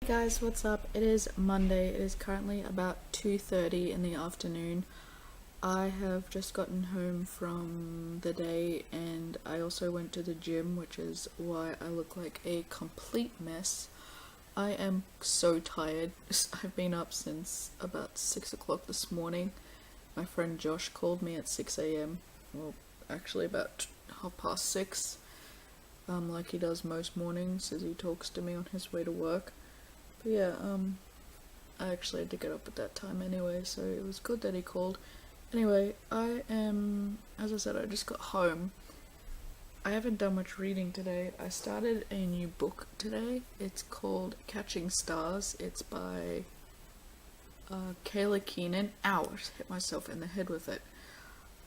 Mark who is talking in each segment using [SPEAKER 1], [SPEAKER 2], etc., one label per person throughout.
[SPEAKER 1] Guys, what's up? It is Monday. It is currently about 2:30 in the afternoon. I have just gotten home from the day and I also went to the gym, which is why I look like a complete mess. I am so tired. I've been up since about 6 o'clock this morning. My friend Josh called me at 6 a.m. Well, actually about 6:30, like he does most mornings as he talks to me on his way to work. But yeah, I actually had to get up at that time anyway, so it was good that he called. Anyway, as I said, I just got home. I haven't done much reading today. I started a new book today. It's called Catching Stars. It's by Kayla Keenan. Ow, I just hit myself in the head with it.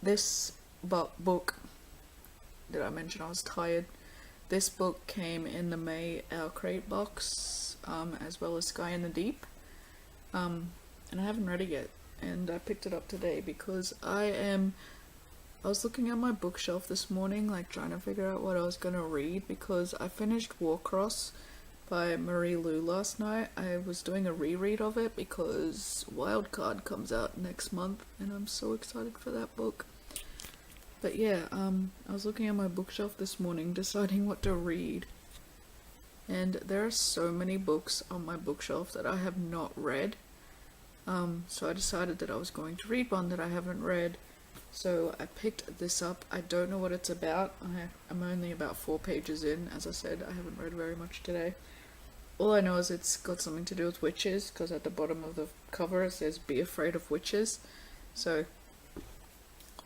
[SPEAKER 1] This book, did I mention I was tired? This book came in the May Our Crate box, as well as Sky in the Deep, and I haven't read it yet, and I picked it up today because I was looking at my bookshelf this morning, like trying to figure out what I was going to read, because I finished Warcross by Marie Lu last night. I was doing a reread of it because Wildcard comes out next month, and I'm so excited for that book. But yeah, I was looking at my bookshelf this morning deciding what to read, and there are so many books on my bookshelf that I have not read, so I decided that I was going to read one that I haven't read, so I picked this up. I don't know what it's about. I'm only about 4 pages in. As I said, I haven't read very much today. All I know is it's got something to do with witches, because at the bottom of the cover it says "Be afraid of witches," so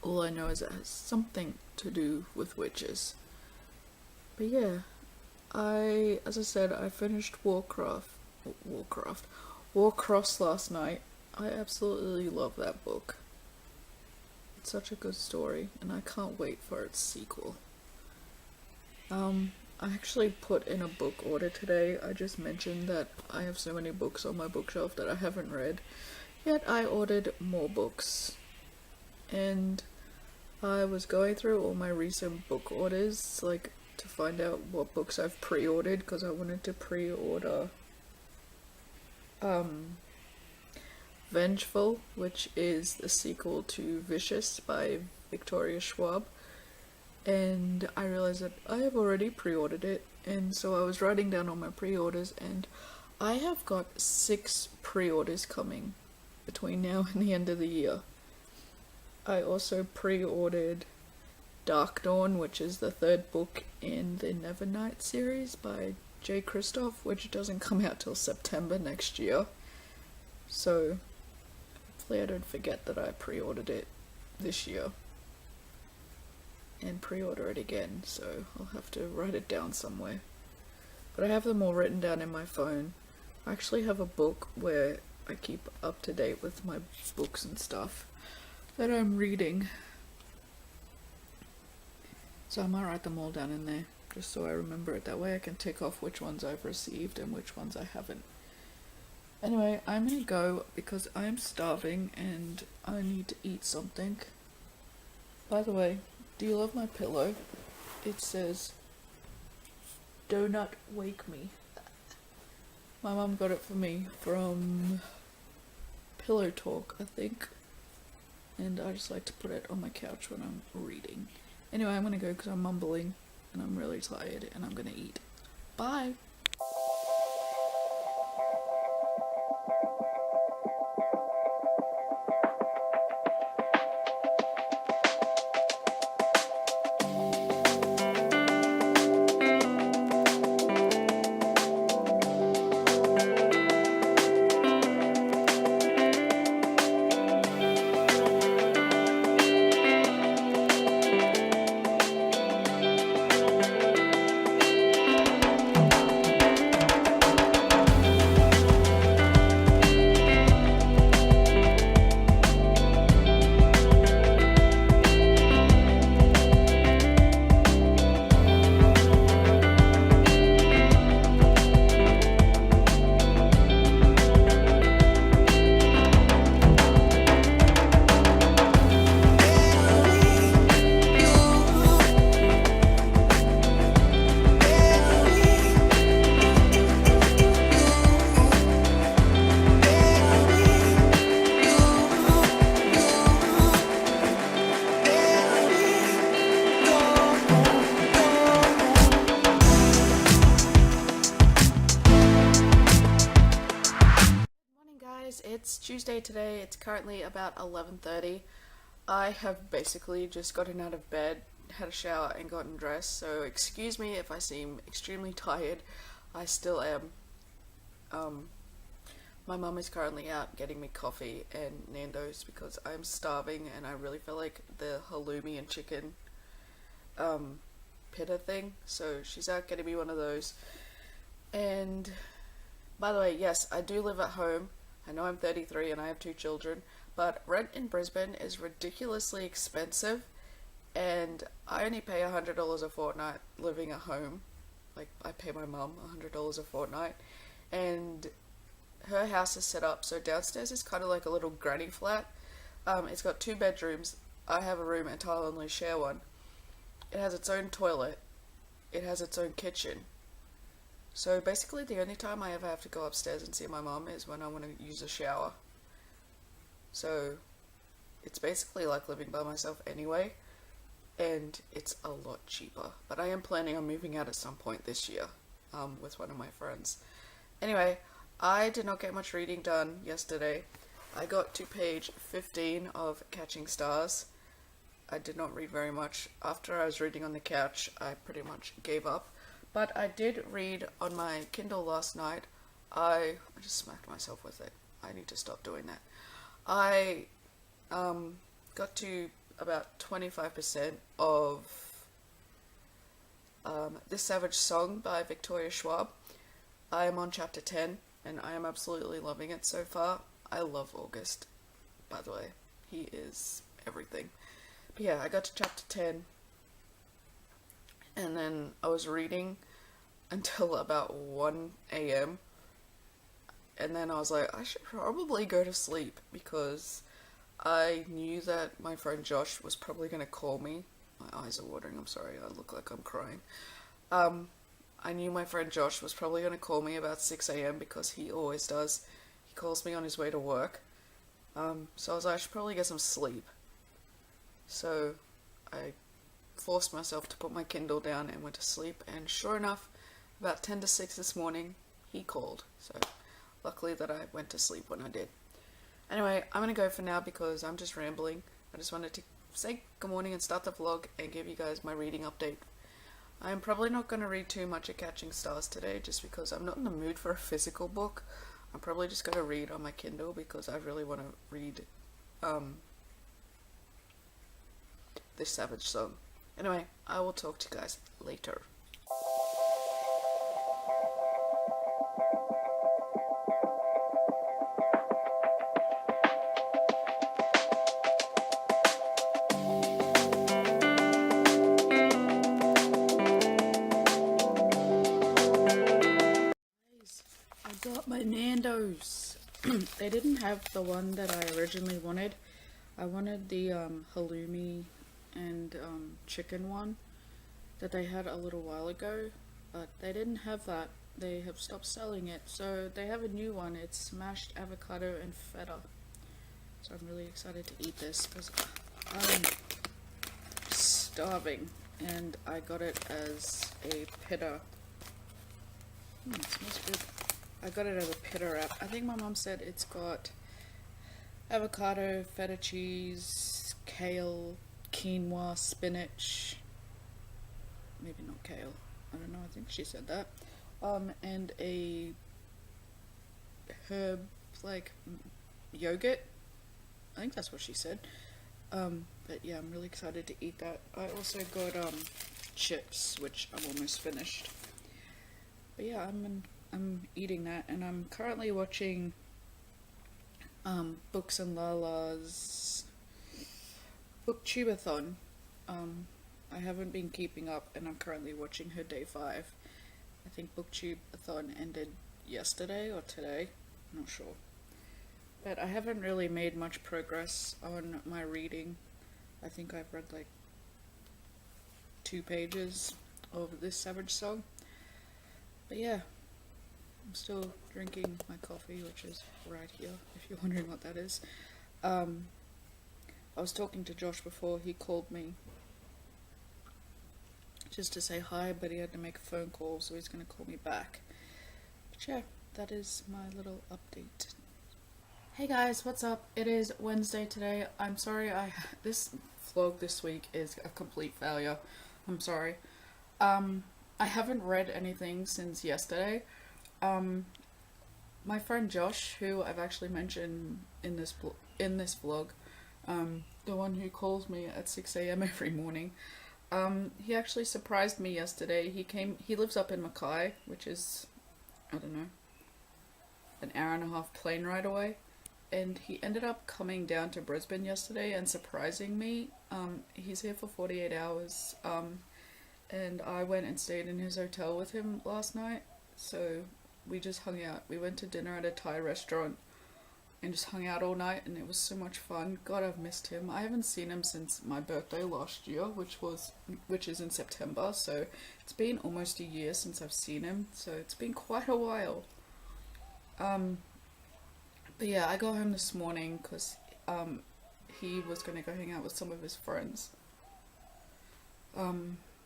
[SPEAKER 1] all I know is it has something to do with witches. But yeah, as I said, I finished Warcross last night. I absolutely love that book. It's such a good story, and I can't wait for its sequel. I actually put in a book order today. I just mentioned that I have so many books on my bookshelf that I haven't read, yet I ordered more books. And I was going through all my recent book orders, like, to find out what books I've pre-ordered, because I wanted to pre-order Vengeful, which is the sequel to Vicious by Victoria Schwab, and I realized that I have already pre-ordered it, and so I was writing down all my pre-orders, and I have got 6 pre-orders coming between now and the end of the year. I also pre-ordered Dark Dawn, which is the 3rd book in the Nevernight series by J. Kristoff, which doesn't come out till September next year. So hopefully I don't forget that I pre-ordered it this year and pre-order it again, so I'll have to write it down somewhere. But I have them all written down in my phone. I actually have a book where I keep up to date with my books and stuff that I'm reading, so I might write them all down in there just so I remember it. That way I can tick off which ones I've received and which ones I haven't. Anyway, I'm gonna go because I'm starving and I need to eat something. By the way, do you love my pillow? It says, "Do not wake me." My mum got it for me from Pillow Talk, I think. And I just like to put it on my couch when I'm reading. Anyway, I'm gonna go because I'm mumbling and I'm really tired and I'm gonna eat. Bye! guys, it's Tuesday today. It's currently about 11:30. I have basically just gotten out of bed, had a shower and gotten dressed, so excuse me if I seem extremely tired. I still am. My mum is currently out getting me coffee and Nando's because I'm starving and I really feel like the halloumi and chicken pita thing, so she's out getting me one of those. And by the way, yes, I do live at home. I know I'm 33 and I have 2 children, but rent in Brisbane is ridiculously expensive, and I only pay $100 a fortnight living at home. Like, I pay my mum $100 a fortnight, and her house is set up so downstairs is kind of like a little granny flat. It's got 2 bedrooms. I have a room and Tyler and Lou share one. It has its own toilet. It has its own kitchen. So basically the only time I ever have to go upstairs and see my mum is when I want to use a shower. So it's basically like living by myself anyway, and it's a lot cheaper. But I am planning on moving out at some point this year with one of my friends. Anyway, I did not get much reading done yesterday. I got to page 15 of Catching Stars. I did not read very much. After I was reading on the couch, I pretty much gave up. But I did read on my Kindle last night. I just smacked myself with it. I need to stop doing that. I got to about 25% of This Savage Song by Victoria Schwab. I am on chapter 10 and I am absolutely loving it so far. I love August, by the way. He is everything. But yeah, I got to chapter 10 and then I was reading until about 1 a.m. and then I was like, I should probably go to sleep because I knew that my friend Josh was probably going to call me. My eyes are watering, I'm sorry, I look like I'm crying. I knew my friend Josh was probably going to call me about 6 a.m. because he always does. He calls me on his way to work. So I was like, I should probably get some sleep. So I forced myself to put my Kindle down and went to sleep, and sure enough, about 10 to 6 this morning, he called. So luckily that I went to sleep when I did. Anyway, I'm going to go for now because I'm just rambling. I just wanted to say good morning and start the vlog and give you guys my reading update. I'm probably not going to read too much of Catching Stars today just because I'm not in the mood for a physical book. I'm probably just going to read on my Kindle because I really want to read This Savage Song. Anyway, I will talk to you guys later. I got my Nando's. They didn't have the one that I originally wanted. I wanted the halloumi and chicken one that they had a little while ago, but they didn't have that. They have stopped selling it, so they have a new one. It's smashed avocado and feta. So I'm really excited to eat this because I'm starving, and I got it as a pita. It smells good. I got it as a pita wrap. I think my mom said it's got avocado, feta cheese, kale, quinoa, spinach, maybe not kale, I don't know, I think she said that, and a herb, like, yogurt, I think that's what she said, but yeah, I'm really excited to eat that. I also got, chips, which I'm almost finished, but yeah, I'm eating that, and I'm currently watching, Books and Lala's booktubeathon. I haven't been keeping up and I'm currently watching her day 5. I think booktubeathon ended yesterday or today, I'm not sure. But I haven't really made much progress on my reading. I think I've read like 2 pages of This Savage Song. But yeah, I'm still drinking my coffee, which is right here, if you're wondering what that is. I was talking to Josh before he called me just to say hi, but he had to make a phone call, so he's going to call me back. But yeah, that is my little update. Hey guys, what's up? It is Wednesday today. I'm sorry this vlog this week is a complete failure. I'm sorry. I haven't read anything since yesterday. Um, my friend Josh, who I've actually mentioned in this vlog, the one who calls me at 6 a.m. every morning, he actually surprised me yesterday. He lives up in Mackay, which is, I don't know, an hour and a half plane ride away. And he ended up coming down to Brisbane yesterday and surprising me. He's here for 48 hours, and I went and stayed in his hotel with him last night. So we just hung out. We went to dinner at a Thai restaurant and just hung out all night, and it was so much fun. God, I've missed him. I haven't seen him since my birthday last year, which is in September. So it's been almost a year since I've seen him. So it's been quite a while. But yeah, I got home this morning because he was going to go hang out with some of his friends.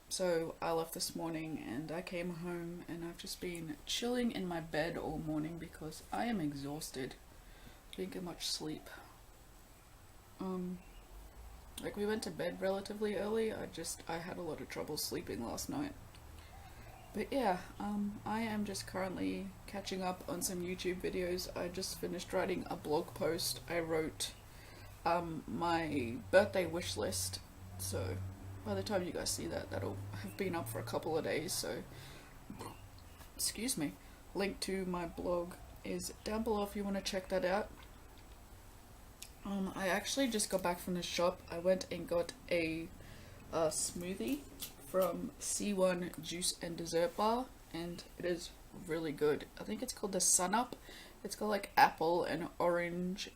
[SPEAKER 1] So I left this morning and I came home and I've just been chilling in my bed all morning because I am exhausted. Didn't get much sleep. Like we went to bed relatively early. I had a lot of trouble sleeping last night. But yeah, I am just currently catching up on some YouTube videos. I just finished writing a blog post. I wrote my birthday wish list. So by the time you guys see that, that'll have been up for a couple of days. So, excuse me. Link to my blog is down below if you want to check that out. I actually just got back from the shop. I went and got a smoothie from C1 Juice and Dessert Bar, and it is really good. I think it's called the Sun Up. It's got like apple and orange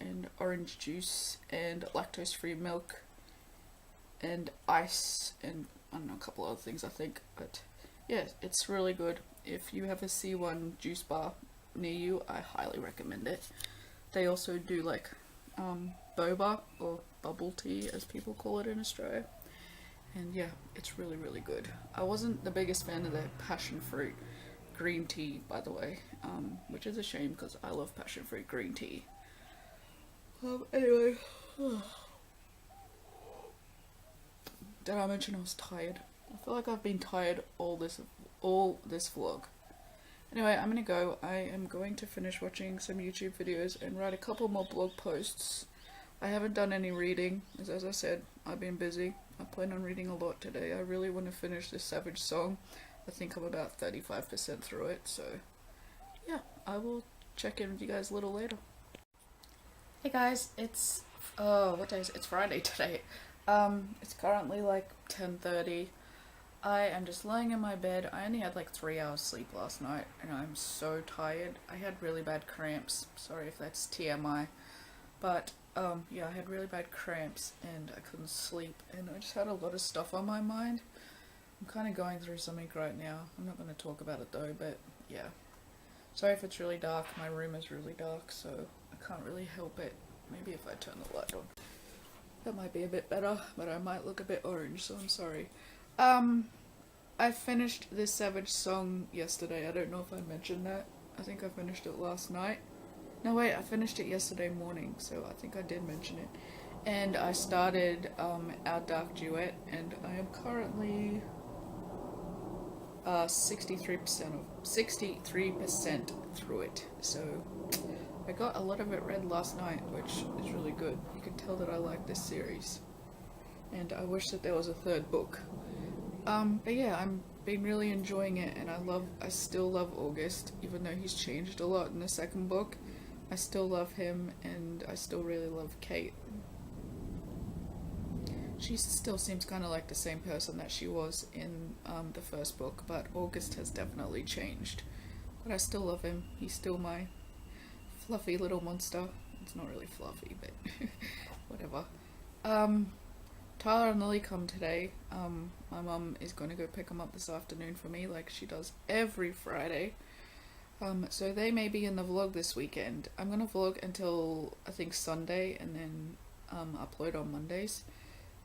[SPEAKER 1] juice and lactose free milk and ice and I don't know, a couple other things I think, but yeah, it's really good. If you have a C1 juice bar near you, I highly recommend it. They also do like boba or bubble tea as people call it in Australia. And yeah, it's really, really good. I wasn't the biggest fan of the passion fruit green tea, by the way, which is a shame because I love passion fruit green tea. Anyway, did I mention I was tired? I feel like I've been tired all this vlog. Anyway, I'm gonna go. I am going to finish watching some YouTube videos and write a couple more blog posts. I haven't done any reading, as I said, I've been busy. I plan on reading a lot today. I really want to finish this Savage song. I think I'm about 35% through it, so yeah, I will check in with you guys a little later. Hey guys, it's what day is it? It's Friday today. It's currently like 10:30. I am just lying in my bed. I only had like 3 hours sleep last night and I'm so tired. I had really bad cramps. Sorry if that's TMI. But yeah, I had really bad cramps and I couldn't sleep and I just had a lot of stuff on my mind. I'm kind of going through something right now. I'm not going to talk about it though, but yeah. Sorry if it's really dark. My room is really dark, so I can't really help it. Maybe if I turn the light on. That might be a bit better, but I might look a bit orange, so I'm sorry. I finished this Savage song yesterday. I don't know if I mentioned that. I think I finished it last night. No wait, I finished it yesterday morning, so I think I did mention it. And I started Our Dark Duet, and I am currently 63% through it. So I got a lot of it read last night, which is really good. You can tell that I like this series, and I wish that there was a third book. But yeah, I'm been really enjoying it, and I still love August, even though he's changed a lot in the second book. I still love him, and I still really love Kate. She still seems kind of like the same person that she was in the first book, but August has definitely changed. But I still love him. He's still my fluffy little monster. It's not really fluffy, but whatever. Tyler and Lily come today. My mum is going to go pick them up this afternoon for me, like she does every Friday. So they may be in the vlog this weekend. I'm going to vlog until, I think, Sunday, and then upload on Mondays.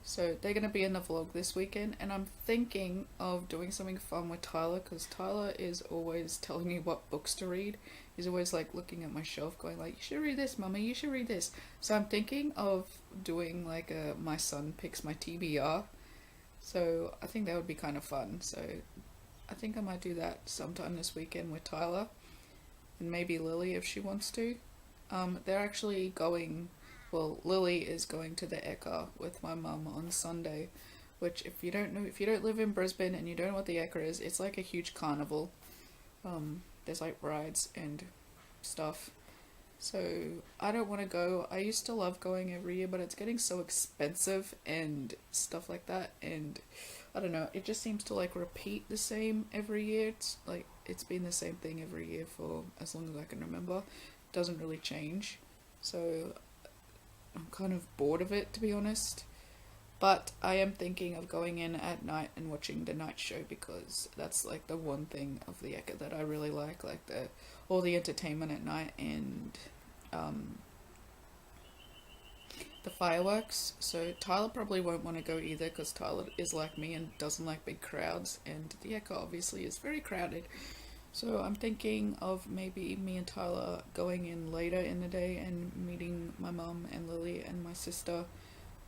[SPEAKER 1] So they're going to be in the vlog this weekend, and I'm thinking of doing something fun with Tyler, because Tyler is always telling me what books to read. He's always like looking at my shelf going like, you should read this, mummy, you should read this. So I'm thinking of doing like a my son picks my TBR. So I think that would be kind of fun. So I think I might do that sometime this weekend with Tyler and maybe Lily if she wants to. They're actually going, well, Lily is going to the Ekka with my mum on Sunday, which if you don't know, if you don't live in Brisbane and you don't know what the Ekka is, it's like a huge carnival. There's like rides and stuff. So I don't want to go. I used to love going every year, but it's getting so expensive and stuff like that, and I don't know, it just seems to like repeat the same every year. It's like it's been the same thing every year for as long as I can remember. It doesn't really change. So I'm kind of bored of it, to be honest. But I am thinking of going in at night and watching the night show, because that's like the one thing of the Ekka that I really like the all the entertainment at night and the fireworks. So Tyler probably won't want to go either, because Tyler is like me and doesn't like big crowds, and the Ekka obviously is very crowded. So I'm thinking of maybe me and Tyler going in later in the day and meeting my mum and Lily and my sister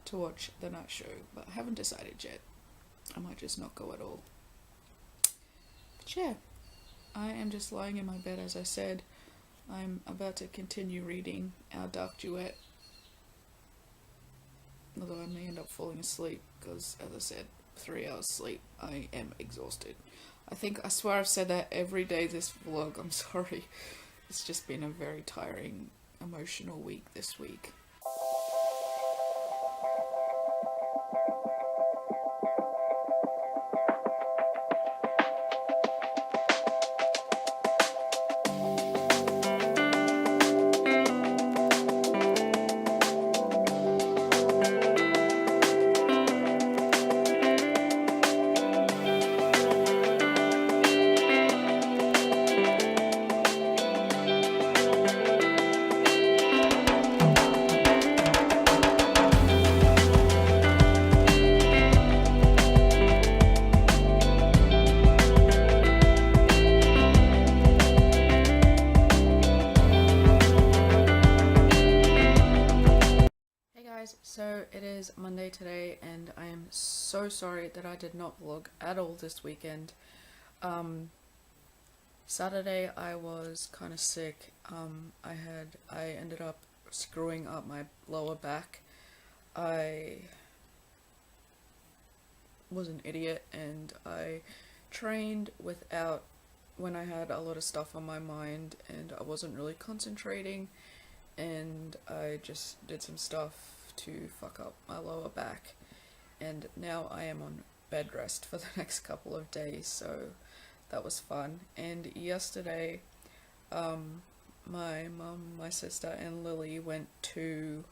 [SPEAKER 1] to watch the night show, but I haven't decided yet. I might just not go at all. But yeah, I am just lying in my bed, as I said. I'm about to continue reading Our Dark Duet, although I may end up falling asleep because, as I said, 3 hours sleep. I am exhausted. I swear I've said that every day this vlog. I'm sorry. It's just been a very tiring, emotional week this week. So it is Monday today, and I am so sorry that I did not vlog at all this weekend. Saturday I was kind of sick. I ended up screwing up my lower back. I was an idiot, and I trained when I had a lot of stuff on my mind and I wasn't really concentrating, and I just did some stuff to fuck up my lower back, and now I am on bed rest for the next couple of days, so that was fun. And yesterday my mum, my sister and Lily went to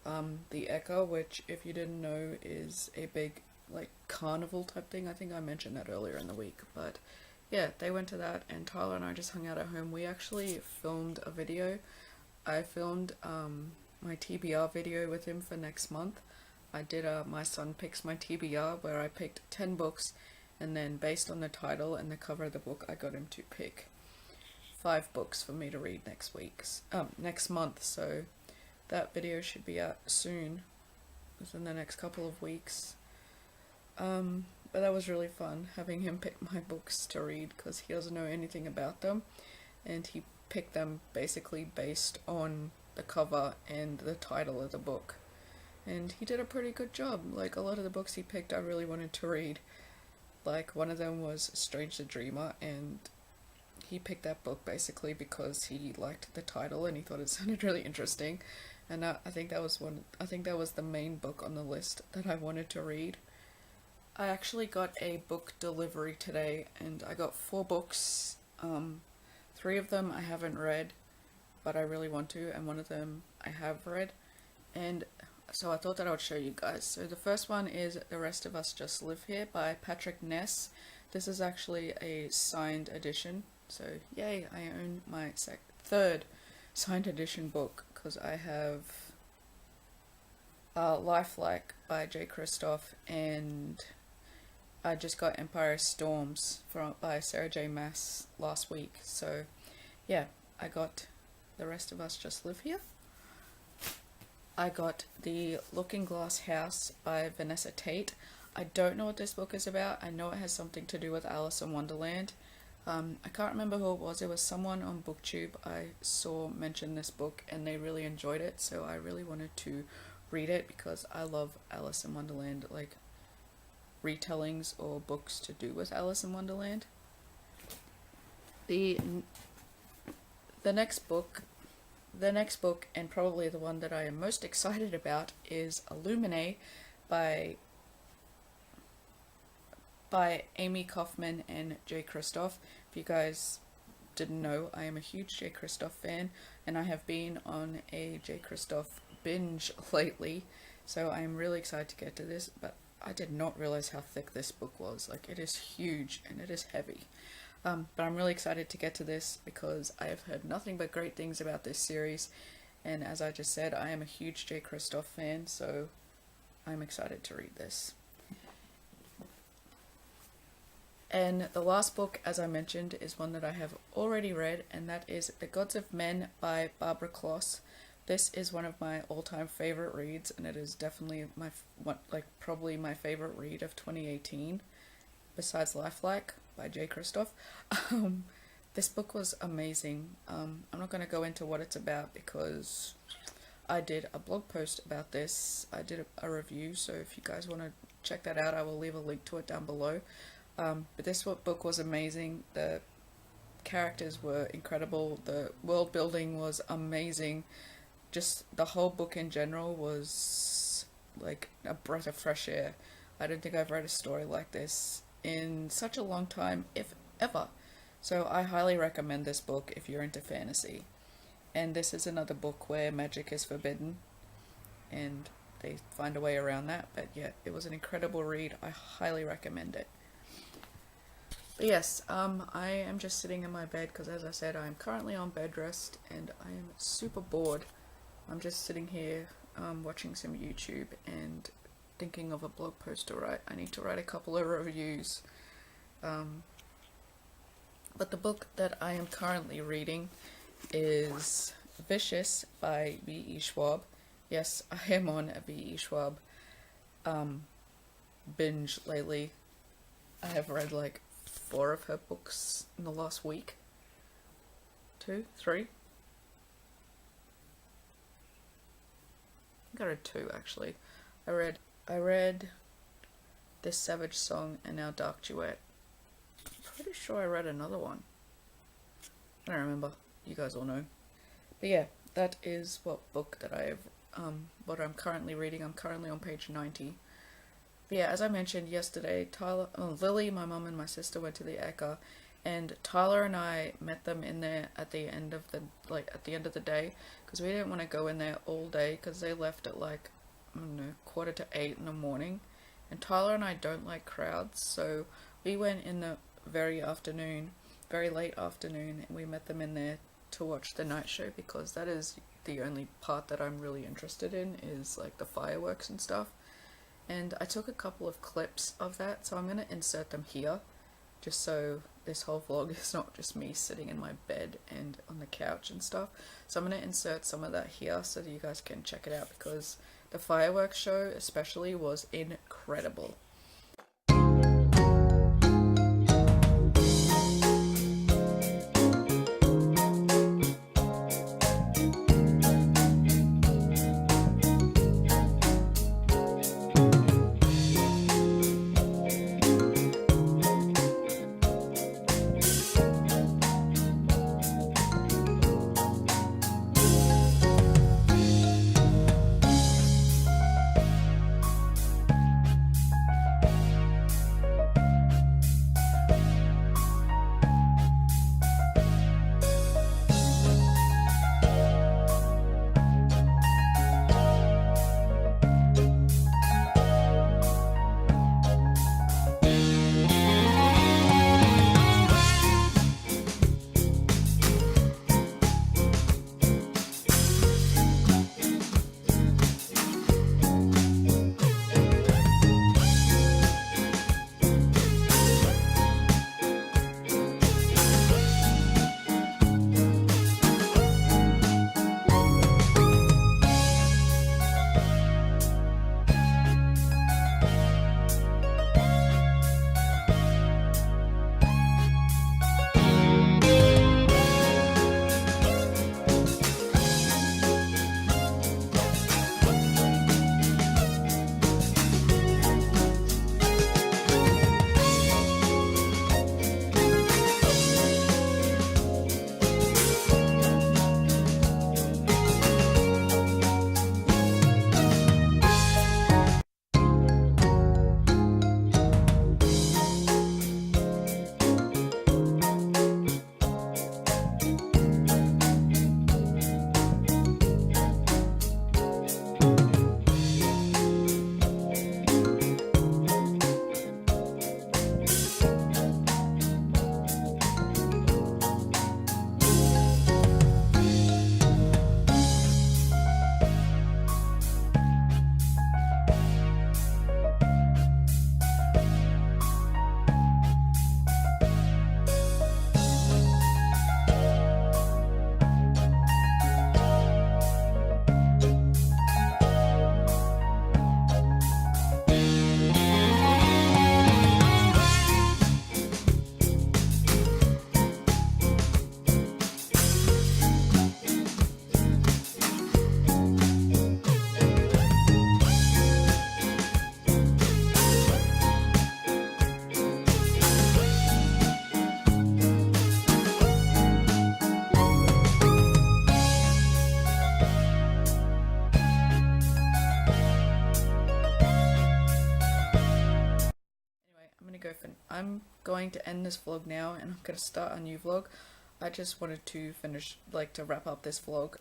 [SPEAKER 1] the Ekka, which, if you didn't know, is a big like carnival type thing. I think I mentioned that earlier in the week, but yeah, they went to that, and Tyler and I just hung out at home. We actually filmed a video. I filmed my TBR video with him for next month. I did a my son picks my TBR, where I picked 10 books, and then based on the title and the cover of the book, I got him to pick 5 books for me to read next month. So that video should be out soon, within the next couple of weeks. But that was really fun, having him pick my books to read, because he doesn't know anything about them, and he picked them basically based on the cover and the title of the book, and he did a pretty good job. Like, a lot of the books he picked I really wanted to read. Like, one of them was Strange the Dreamer, and he picked that book basically because he liked the title and he thought it sounded really interesting, and I think that was the main book on the list that I wanted to read. I actually got a book delivery today, and I got 4 books. 3 of them I haven't read, but I really want to, and one of them I have read, and so I thought that I would show you guys. So the first one is The Rest of Us Just Live Here by Patrick Ness. This is actually a signed edition, so yay, I own my 3rd signed edition book, because I have Lifelike by J. Kristoff, and I just got Empire Storms by Sarah J. Maas last week. So Yeah, I got The Rest of Us Just Live Here. I got The Looking Glass House by Vanessa Tate. I don't know what this book is about. I know it has something to do with Alice in Wonderland. I can't remember who it was. It was someone on BookTube I saw mention this book and they really enjoyed it, so I really wanted to read it because I love Alice in Wonderland, like retellings or books to do with Alice in Wonderland. The next book, and probably the one that I am most excited about, is Illuminae by Amy Kaufman and Jay Kristoff. If you guys didn't know, I am a huge Jay Kristoff fan, and I have been on a Jay Kristoff binge lately, so I am really excited to get to this, but I did not realize how thick this book was. Like, it is huge and it is heavy. But I'm really excited to get to this because I have heard nothing but great things about this series, and as I just said, I am a huge Jay Kristoff fan, so I'm excited to read this. And the last book, as I mentioned, is one that I have already read, and that is The Gods of Men by Barbara Kloss. This is one of my all-time favorite reads, and it is definitely probably my favorite read of 2018, besides Lifelike by Jay Kristoff. This book was amazing. I'm not going to go into what it's about because I did a blog post about this. I did a review, so if you guys want to check that out, I will leave a link to it down below. But this book was amazing. The characters were incredible. The world building was amazing. Just the whole book in general was like a breath of fresh air. I don't think I've read a story like this in such a long time, if ever. So I highly recommend this book if you're into fantasy. And this is another book where magic is forbidden, and they find a way around that. But yeah, it was an incredible read. I highly recommend it. But yes, I am just sitting in my bed because, as I said, I am currently on bed rest and I am super bored. I'm just sitting here watching some YouTube and thinking of a blog post to write. I need to write a couple of reviews. But the book that I am currently reading is Vicious by V.E. Schwab. Yes, I am on a V.E. Schwab binge lately. I have read like 4 of her books in the last week. 2, 3. I think I read 2 actually. I read This Savage Song and Now Dark Duet. I'm pretty sure I read another one. I don't remember. You guys all know. But yeah, that is what book that what I'm currently reading. I'm currently on page 90. But yeah, as I mentioned yesterday, Lily, my mum and my sister went to the Eka, and Tyler and I met them in there at the end of the day, because we didn't want to go in there all day because they left at like, I don't know, 7:45 in the morning, and Tyler and I don't like crowds, so we went in the very late afternoon, and we met them in there to watch the night show, because that is the only part that I'm really interested in, is like the fireworks and stuff. And I took a couple of clips of that, so I'm going to insert them here, just so this whole vlog is not just me sitting in my bed and on the couch and stuff. So I'm going to insert some of that here so that you guys can check it out, because the fireworks show especially was incredible. I'm going to end this vlog now, and I'm gonna start a new vlog. I just wanted to finish, like, to wrap up this vlog,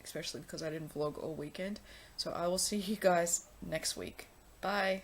[SPEAKER 1] especially because I didn't vlog all weekend. So I will see you guys next week. Bye!